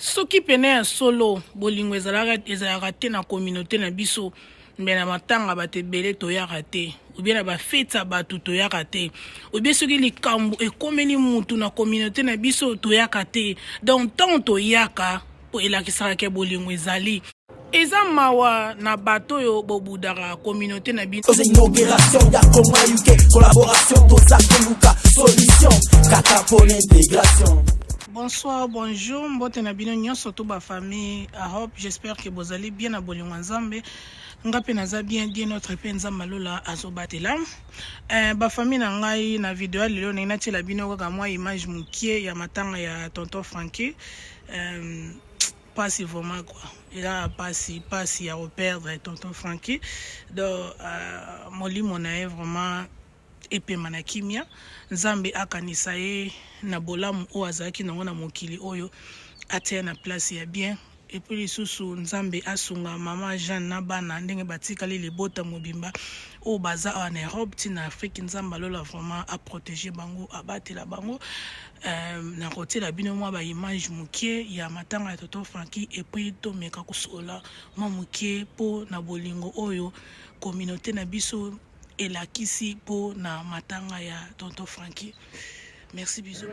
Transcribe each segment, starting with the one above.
Soki pene ya solo bolingo ezalaka te na communauté na biso mais na matanga bato ebele toyaka te ou bien na bafete ya bato toyaka te ou bien soki likambo ekomeli mutu na communauté na biso toyaka te donc ntango toyaka po elakisaka ke bolingo ezali eza mawa na bato oyo bobudaka communauté na biso inauguration ya koma yuke collaboration tozaki luka solution kaka pour l'intégration. Bonsoir, bonjour, mbote na bino nyonso to ba famille Europe, j'espère que vous allez bien na bolingo nzambe. Ngape naza bien notre pe nzamba lola azobatela. Ba famille na ngai na video lelo na inatela bino kaka mwa image mukie ya matanga ya tonton Frankie. Pas vraiment quoi. Il a pas à reperdre tonton Frankie. Donc molimo na vraiment epema na kimia nzambe akanisa ye na bolamu o azaki nango na mokili oyo atia na place ya bien et puis lisusu nzambe asunga mama Jeanne na bana ndenge batikali libota mobimba o baza en Europe tina Afrique nzamba lola vraiment a protéger bango abatela bango na kotela bino mwa ba image mukie ya matanga ya tonton Frankie et puis to meka kosola mwa mukie po na bolingo oyo communauté na biso et la kisi po na matanga ya tonton Frankie. Merci bisous.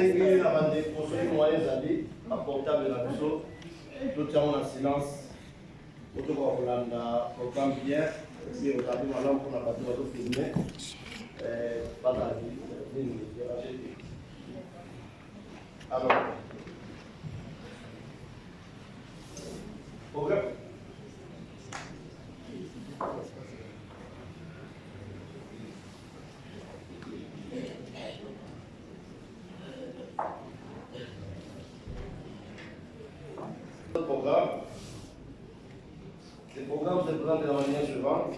ndenge na bandeko soki moyen ezali baportable na biso totiango na silence otokoka kolanda programme bien si otabi malamu mpona bato bazofilme bazali nini alors programme Le programme se présente de la manière suivante.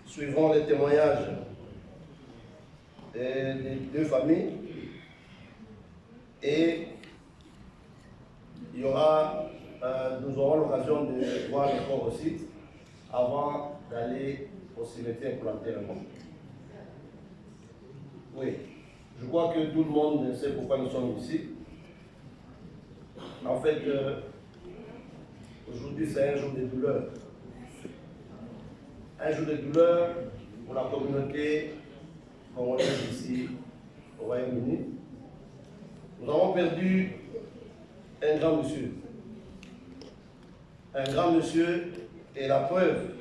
Suivant les témoignages des deux familles, et il y aura, nous aurons l'occasion de voir les corps aussi avant d'aller au cimetière pour l'enterrement. Oui, je crois que tout le monde sait pourquoi nous sommes ici. En fait, aujourd'hui c'est un jour de douleur. Un jour de douleur pour la communauté congolaise ici au Royaume-Uni. Nous avons perdu un grand monsieur. Un grand monsieur, et la preuve,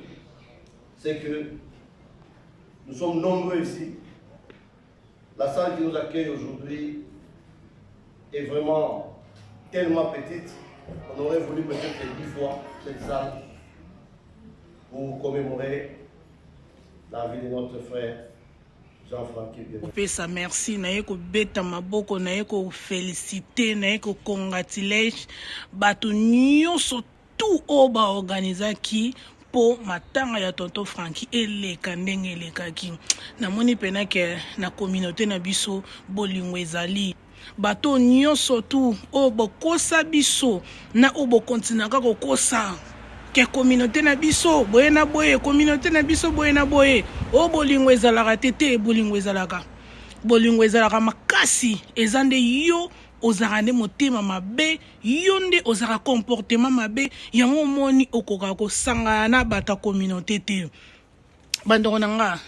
c'est que nous sommes nombreux ici. La salle qui nous accueille aujourd'hui est vraiment tellement petite, on aurait voulu peut-être 10 fois cette salle pour commémorer la vie de notre frère Jean-Francky Bienvenu. Pesa merci na yeko beta maboko na yeko féliciter na yeko congratulate bato nyonso tout oba organizaki po matanga ya tonton Francky eleka ndenge elekaki namoni pena ke na communauté na biso bolingo ezali bato nyonso tu o bokosa biso na o bokontinaka kokosa ke communauté na biso boye na boye communauté na biso boye na boye o bolingo ezalaka tete bolingo ezalaka makasi ezande yo ozaka nde motema mabe yo nde ozaka comportement mabe yango moni okoka kosangana na bata communauté te bandoko nanga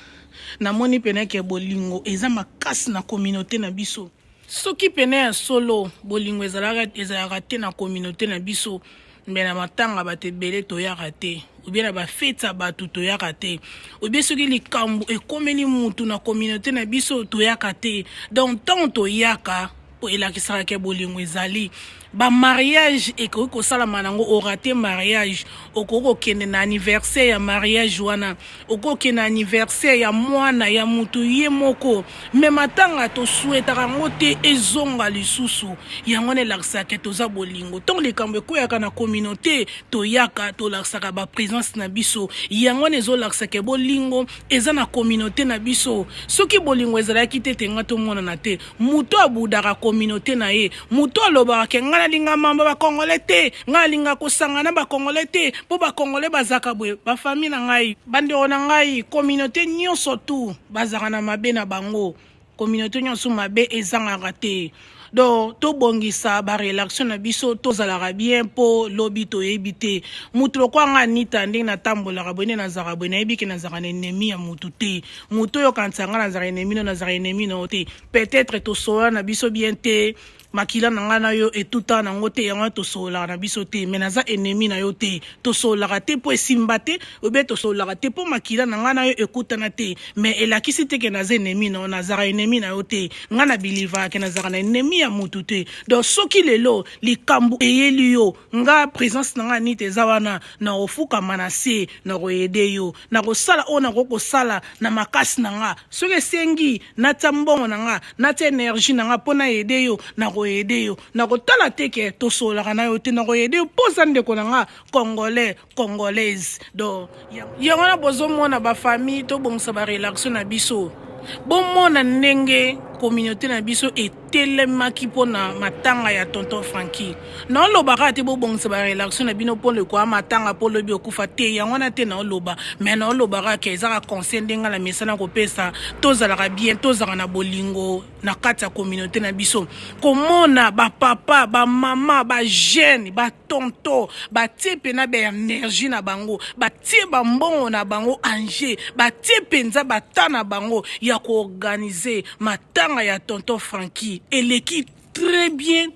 namoni pena ke bolingo eza makasi na communauté na biso soki pene ya solo bolingo ezalaka te na communauté na biso mbe na matanga bato ebele toyaka te ubie na bafete ya bato toyaka te ubie soki likambo ekomeli mutu na communauté na biso toyaka te donc tant toyaka po elakisaka ke bolingo ezali ba mariage ekoki kosalama nango orate mariage okoki kokende na anniversaire ya mariage wana okoki kokende na anniversaire ya mwana ya mutu ye moko me matanga tosuetaka yango te ezonga lisusu yango na elakisaka toza bolingo ntongo likambo ekweyaka na communauté toyaka tolakisaka baprésence na biso yango na ezolakisaka bolingo eza na communauté na biso soki bolingo ezalaki te tenga tomonana te mutu abudaka communauté na ye mutu alobaka ke nga nalinga mamba bakongole te nga nalinga kosanga na bakongole te po bakongole bazaka boye bafamile na ngai bandeko na ngai communauté nyonso tu bazaka na mabe na bango communauté nyonso mabe ezangaka te donc tobongisa barelation na biso tozalaka bien po lobi toyebi te mutu lokwa nga nita ndenge natambolaka boye nde nazalaka boye nayebi ke nazalaka na ennemi ya mutu te mutu oyo kanisanga nazalaka ennemi no nazalaka ennemi no te peut-être tosola na biso bien te makila na nga na yo etuta nango te yango tosololaka na biso te me naza ennemi na yo te tosololaka te po esimba te obe tosololaka te po makila na nga na yo ekutana te me elakisi te ke naza ennemi na yo nazalaka ennemi na yo te nga na bilivaka ke nazalaka na ennemi ya mutu te donc soki lelo likambo eyeli yo nga présence na nga niti eza wana na kofukama na se na koyede yo na kosala oyo nakoki kosala na makasi na nga soki esengi natia mbongo na nga natia énergie na nga mpo na yede yo na koyede yo na kotala te ke tosololaka na yo te na koyede yo mpoza ndeko na nga congolais congolaise donc yango na bozomona bafamille tobongisa barelation na biso bomona ndenge communauté na biso etelemaki mpona matanga ya tonton Francky naolobaka te bobongisa barelation na bino mpo lekwa matanga mpo lobi okufa te yango wana te naoloba me naolobaka ke ezaka conseil ndenge na mesana kopesa tozalaka bien tozalaka na bolingo na kati ya communauté na biso komona ba papa ba mama ba jeune ba tonto ba tie pena ba énergie na bango ba tie ba mbongo na bango anje ba tie penza bata na bango ya ko organiser matanga ya tonton Franky eleki très bien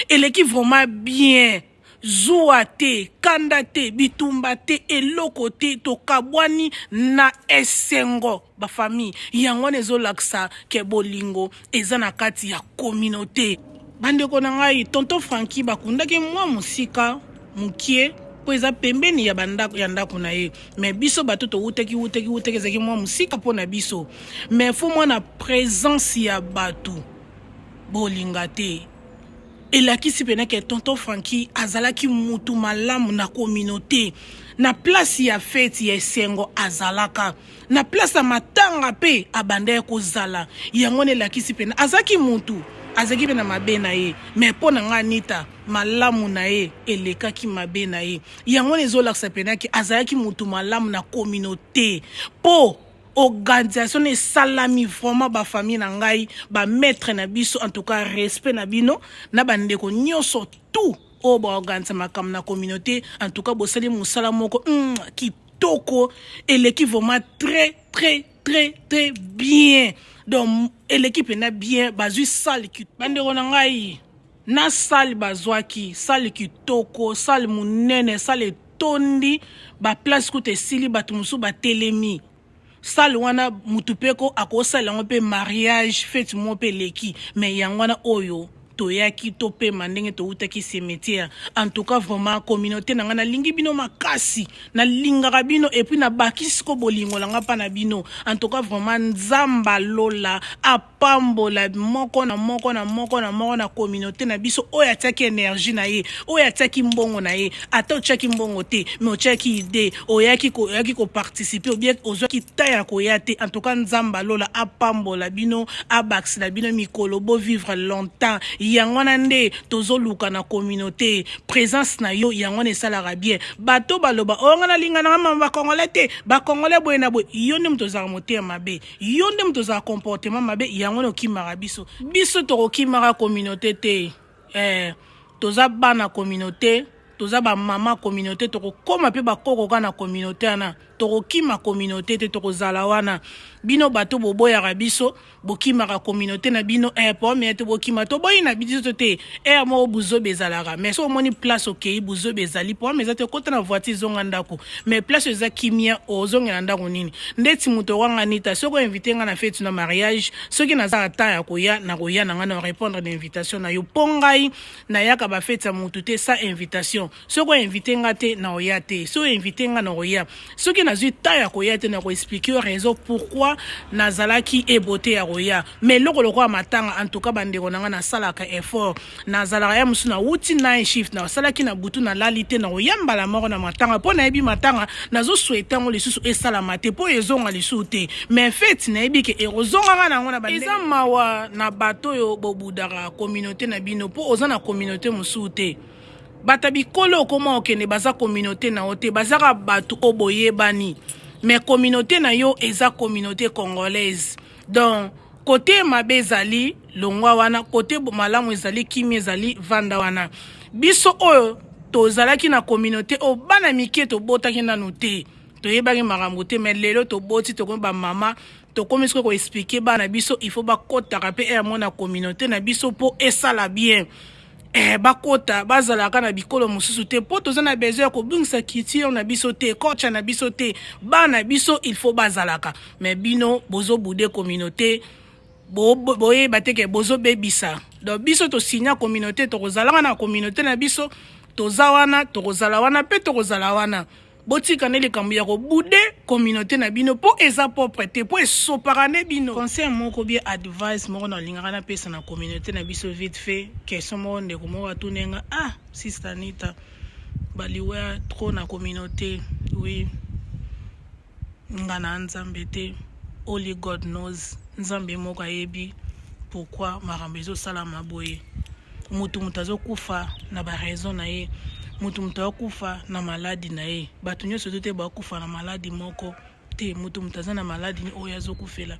eleki vraiment bien zuwa te, kanda te, bitumba te, eloko te, tokabwani na esengo ba famille yango nezo laksa ke bolingo eza na kati ya communauté. Bandeko na ngai tonton Franky bakundaki mwa musika mukie po eza pembeni ya bandako ya ndako na ye mais biso bato to wuteki ezaki mwa musika po na biso mais fo mona présence ya bato bolinga te. Elakisi pena ke tonton Franky azalaki mutu malamu na communauté na place ya fête ya esengo azalaka na place ya matanga pe abanda kozala yango elakisi pena azaki mutu azaki pena mabe na ye mais po na nga nita malamu na ye elekaki mabe na ye yango ezolakisa pena ke azalaki mutu malamu na communauté po organisation et salami vraiment ba famille na ngai ba maître na biso en tout cas respect na bino na bandeko nyonso tout o ba organiser makam na communauté en tout cas bosali musala moko kitoko eleki vraiment très bien donc l'équipe na bien bazui salle ki bandeko na ngai na salle bazwaki salle kitoko salle munene salle tondi ba place kote sili batu musu ba telemi sal wana mutupeko akosala ngo pe mariage fête mo pe leki mais yangwana oyo toyaki to pe mandenge to utaki cimetière en tout cas vraiment communauté na ngana lingi bino makasi na lingaka bino et puis na bakisi ko bolingo langa pa na bino en tout cas vraiment nzamba lola apambola moko na communauté na biso oya tiaki énergie na ye oya tiaki mbongo na ye ata tiaki mbongo te mais tiaki idée oyaki ko participer ou bien ozwaki taya ko yate en tout cas nzamba lola apambola bino abax la bino mikolo bo vivre longtemps yangwana nde tozoluka na communauté présence na yo yangwana esalaka bien bato baloba ongana linga na mama congolais te ba congolais boye na boye yo nde mtozaka motema mabe yo nde mtozaka comportement mabe yangwana okimaka biso tokokimaka communauté te toza bana communauté toza ba mama communauté tokokoma pe bakoko kana communauté ana tokokima communauté te tokozala wana bino bato boboyaka biso bokimaka communauté na bino po mete bokima to boyi na biso te mo buzo bezalaka mais so moni place okei buzo bezali po mais te kota na voiture zonga ndako mais place eza kimia ozonga na ndako nini ndeti muto wanga nita soko inviter nga na fête na mariage soki naza ata ya koya na nga na répondre d'invitation na yo pongai na yaka ba fête ya mutu te sa invitation soko inviter nga te na oya te so inviter nga na oya soki nazui ta ya koya te na ko expliquer raison pourquoi nazalaki ebote ya koya mais loko matanga en tout cas bandeko nanga na salaka effort nazalaka ya musu na wuti na shift na salaki na butu na lalite na oyamba la mort na matanga po na ebi matanga nazo souhaiter ngo lisusu esala mate po ezonga lisusu te mais fait na ebi ke erozonga na ngona bandeko eza mawa na bato yo bobudaka communauté na bino po oza na communauté musu te batabi kolo koma okene baza communauté na ote bazaka batu oboyebani mais communauté na yo eza communauté congolaise donc côté mabe ezali longwa wana côté malamu ezali kimi ezali vanda wana biso oyo tozalaki na communauté o bana mike to botaki nanu te toyebaki makambo te mais lelo to boti to ba mama to komisiko ko expliquer bana biso il faut ba kotaka pe na communauté na biso po esala bien bakota bazalaka na bikolo mususu te po toza na besoin ko bungisa culture na biso te kocha na biso te bana biso il faut bazalaka mais bino bozo bude communauté boye bateke bozo bebisa donc biso to signa communauté to kozalanga na communauté na biso toza wana to kozala wana pe to kozala wana botika ne likambo ya ko bude communauté na bino po eza propre te po esoparane bino conseil moko bien advice moko na lingaka na pesa na communauté na biso vite fait question moko ndeko moko atunenga sister Anita baliwa trop na communauté oui ngana nzambe te only God knows nzambe moko ayebi pourquoi makambo ezosala maboye mutu azokufa na ba raison na ye mutu akufa na maladi na ye batu nyonso te bakufa na maladi moko te mutu mutaza na maladi ni oyo azokufela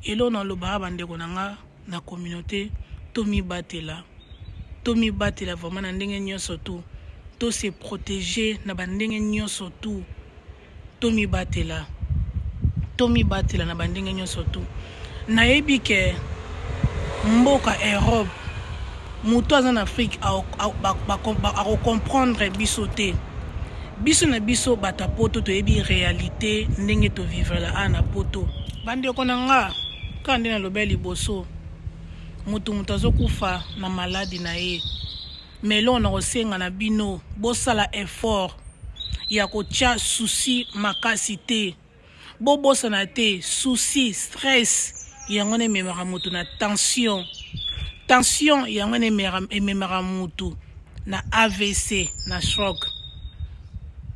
elo na loba bandeko na nga na communauté tomi batela vraiment na ndenge nyonso tu to se protéger na bandenge nyonso tu tomi batela na bandenge nyonso tu nayebi ke mboka Europe mutu aza na Afrique comprendre biso te biso na biso bata poto toyebi réalité ndenge to vivre la ana poto bandeko na nga kande na lobe liboso mutu azokufa na maladi na ye melo na kosenga na bino bosala effort ya kotia souci makasi te bobosana te souci stress yango ne memaka mutu na tension yango ne memaka mutu na AVC na stroke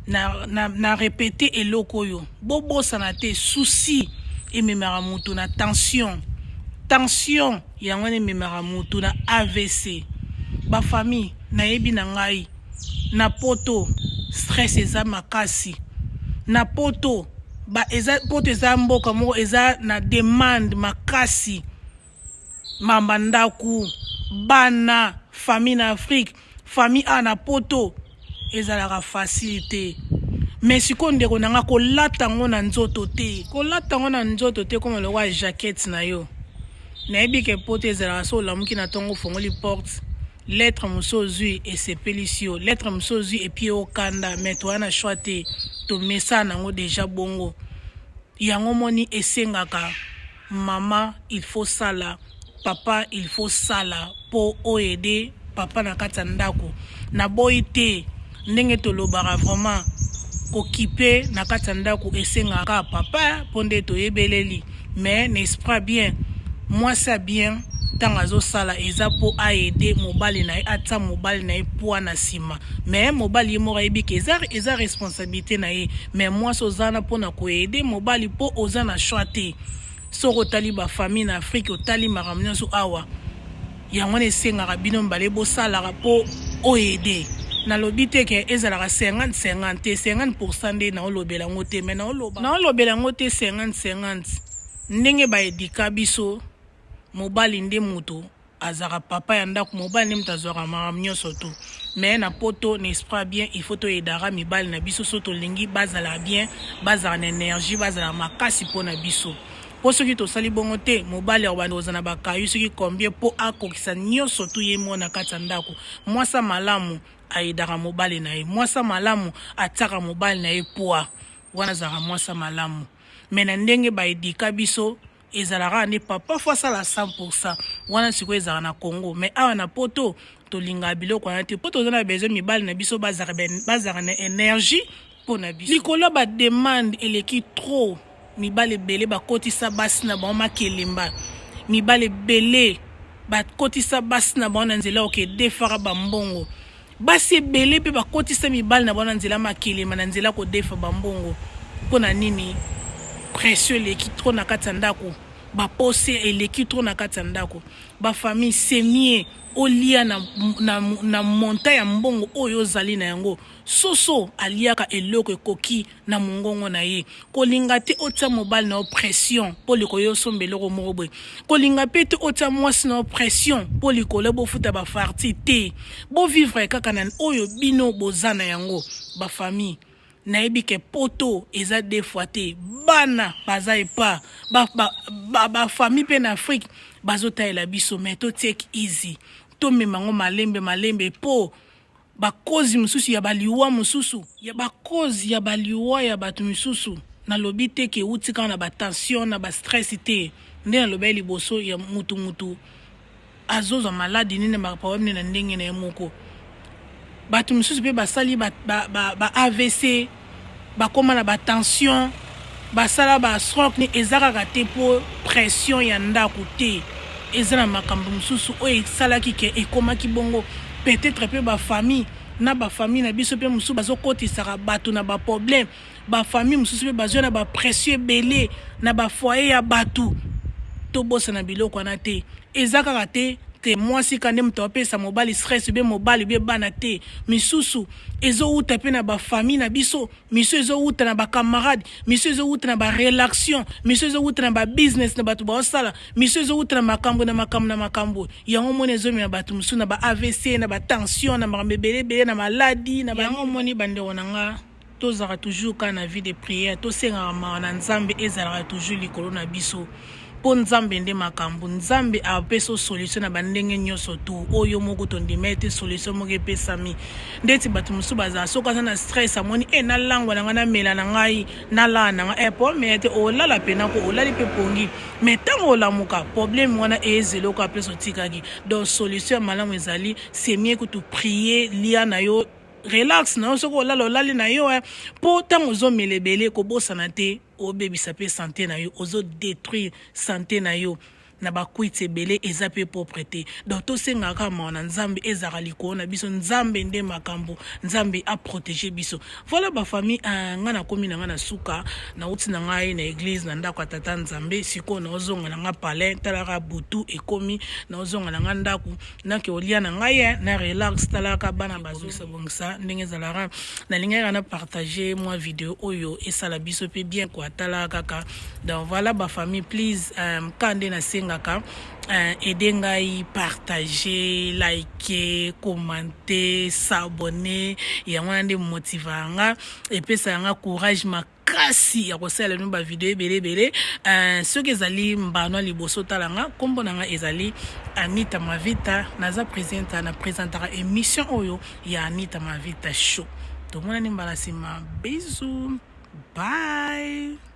na répéter eloko oyo bobosana te souci ememaka mutu na tension yango ne memaka mutu na AVC ba famille nayebi na ngai na poto stress eza makasi na poto eza mboka moko eza na demande makasi mambandaku bana famille na Afrique famille ana poto ezalaka facilité mais sikoyo ndeko na nga kolata yango na nzoto te comme le roi jaquette na yo nayebi ke poto ezalaka so olamuki na ntongo ofongoli porte lettre moso ozwi esepelisi yo lettre moso ozwi epie okanda mais toya na choix te tomesa nango déjà bongo yango moni esengaka mama il faut sala papa il faut sala po oede papa na kati ya ndako na boyi te ndenge tolobaka vraiment kokipe na kati ya ndako esengaka papa po nde toyebeleli mais n'est-ce pas bien moi ça bien tanga azosala eza po aide mobali na ye ata mobali na ye poa na nsima mais mobali ye moko ayebi ke eza responsabilité na ye mais mwasi oza na mpona koyede mobali mpo oza na choix te soko otali bafamille na Afrique otali makambo nyonso awa yango wana esengaka bino mibale bosalaka mpo oyede nalobi te ke ezalaka 50-50 te 50% nde naolobela yango te mais naolobela yango te 50-50 ndenge baedika biso mobali nde mutu azaka papa ya ndako mobali nde mutu azwaka makambo nyonso tu mais na poto n'est-ce pas bien il faut toyedaka mibali na biso so tolingi bazala bien bazala na énergie bazala makasi mpo na biso po soki tosali bongo te mobali akobanda kozala na bakayu soki combien mpo akokisa nyonso tu ye mo na kati ya ndako mwasa malamu ayedaka mobali na ye mwasa malamu atiaka mobali na ye poa wana azalaka mwasa malamu mais na ndenge baedika biso ezalaka nde papa fo asala 100% wana sikoyo ezalaka na Congo mais awa na poto tolingaka biloko wana te po toza na besoin mibali na biso bazalaka na énergie mpo na biso likolo bademande eleki trop mibali ebele bakotisa basi na bango makelemba mibali ebele bakotisa basi na bango na nzela oke defaka bambongo basi ebele mpe bakotisa mibali na bango na nzela makelemba na nzela kodefa bambongo mpo na nini pression eleki trop na kati ya ndako bapose eleki trop na kati ya ndako bafamille semie olia na monta ya mbongo oyo ozali na yango soso aliaka eloko ekoki na mongongo na ye kolinga te otia mobali na pression po likolo yosomba eloko moko boye kolinga pe te otia mwasi na pression po likolo bofuta bafarti te bovivre kaka na oyo bino boza na yango bafamille nayebi ke poto eza des fois te bana baza epa bafamille pe na Afrique bazotalela biso mais to take easy to memango malembe po bakozi mususu ya baliwa mususu ya bakozi ya baliwa ya batu mususu nalobi te ke utika na batension na bastress te nde nalobi liboso ya mutu azoza maladi nini baproblème na ndenge na moko batu mususu pe basali ba AVC bakoma na batension basala ba stroke ni ezaka te po pression ya ndako te ezana makambo mususu oyo esalaki ke ekomaki bongo peut-être pe bafamille na biso pe mususu bazokotisaka bato na baproblème bafamille mususu pe bazwa na bapression ebele na bafoyer ya bato tobosa na biloko wana te ezaka te te mwasi kande moto apesa mobali stress be mobali be bana te misusu ezouta pe na ba famille na biso miso ezouta na ba camarade miso ezouta na ba relaxation miso ezouta na ba business na batu ba osala miso ezouta na makambo yango moni ezomi na batu musu na ba AVC na ba tension na ba bebele na maladie na ba yango moni bande onanga tozaka toujours kana vie de prière tosenga na nzambe ezalaka toujours likolo na biso po nzambe nde makambo nzambe apesa solution na bandenge nyonso tu oyo moko tondimete solution moko epesami ndeti bato musu bazala soki aza na stress amoni na langwa na ngai na mela na ngai na lala na ngai po mete olala pena ko olali pe pongi me ntango olamuka problème wana ezeloko apesa otikaki donc solution ya malamu ezali c'est mieux que tu prier lia na yo relax na soko olali na yo po tango ozomela ebele kobosana te obebisa pe santé na yo ozo détruire santé na yo na bakwiti ebele eza pe propre te donc tosengaka maona nzambe ezaka likolo na biso nzambe nde makambo nzambe a protéger biso voilà ba famille nga na komi na nga na suka na uti na ngai na église na ndako tata nzambe siko na ozonga na nga palais talaka butu ekomi na ozonga na nga ndako na ke olia na ngai na relax talaka bana bazongisa bongisa ndenge zalara na lingaka na partager moi vidéo oyo esala biso pe bien ko talaka kaka donc voilà ba famille please kande na senga aider ngai partager liker commenter s'abonner ya wana nde motivanga epesa nga courage makasi ya kosala no ba video ebele soki ezali mbano liboso talanga kombo nanga ezali Anita Mavita naza présentera émission oyo ya Anita Mavita show to mona ni mbala sima bisous bye.